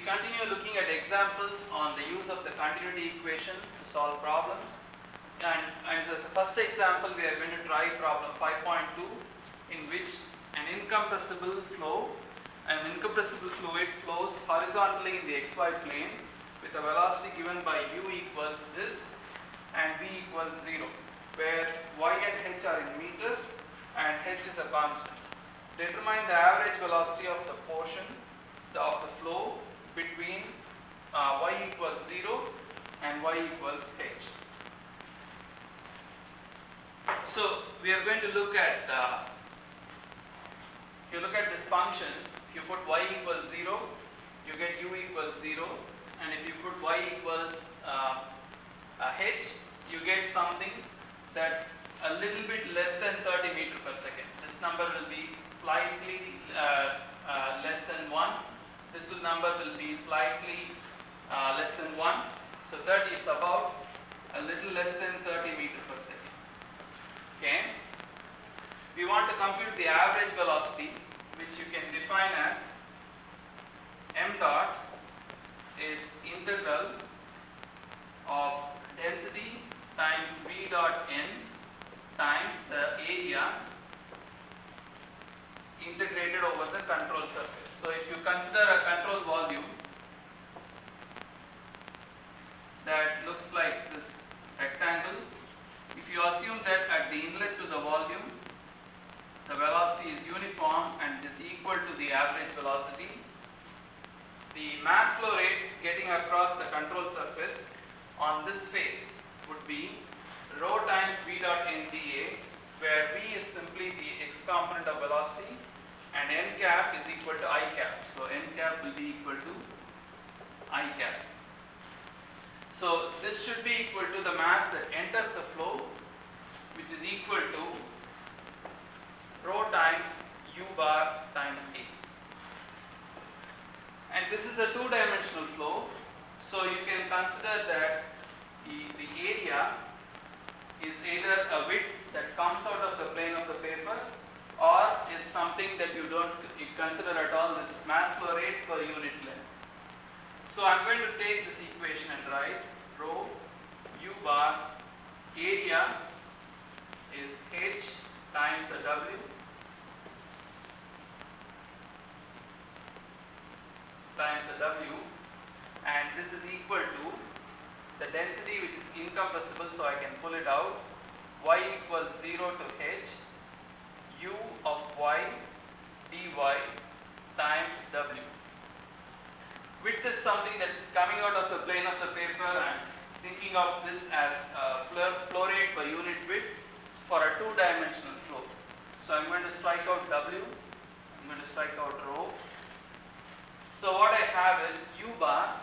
continue looking at examples on the use of the continuity equation to solve problems. And as the first example, we are going to try problem 5.2, in which an incompressible fluid flows horizontally in the xy plane with a velocity given by u equals this and v equals 0, where y and h are in meters and h is a constant. Determine the average velocity of the portion of the flow between y equals 0 and y equals h. So we are going to look at, if you look at this function, if you put y equals 0, you get u equals 0, and if you put y equals h, you get something that's a little bit less than 30 meters per second. This number will be slightly less than 1. This number will be slightly less than 1. So 30, it's about a little less than 30 meters per second. Okay. We want to compute the average velocity, which you can define as m dot is integral of density times v dot n times the area integrated over the control surface. So if you consider a control volume that looks like this rectangle, if you assume that at the inlet to the volume the velocity is uniform and is equal to the average velocity, the mass flow rate getting across the control surface on this face would be rho times v dot n dA, where v is simply the x component of velocity and n cap is equal to I cap. So n cap will be equal to I cap. So this should be equal to the mass that enters the flow, which is equal to rho times u bar times A. And this is a two-dimensional flow, so you can consider that the area is either a width that comes out of the plane of the paper or is something that you don't consider at all. This is mass flow rate per unit length. So I am going to take this equation and write rho u bar area is h times a w and this is equal to the density, which is incompressible, so I can pull it out, y equals 0 to h u of y dy times w. Width is something that's coming out of the plane of the paper, and thinking of this as flow rate per unit width for a two-dimensional flow. So I'm going to strike out w, I'm going to strike out rho. So what I have is u bar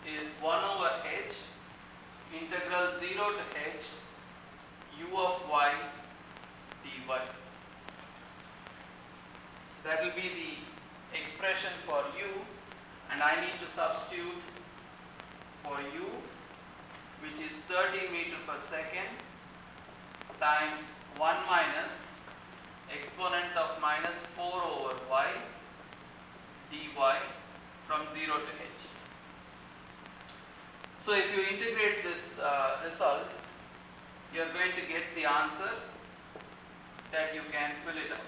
is 1 over h integral 0 to h u of y dy. So that will be the expression for u, and I need to substitute for u, which is 30 meters per second times 1 minus exponent of minus 4 over y dy from 0 to h. So if you integrate this result, you are going to get the answer that you can fill it out.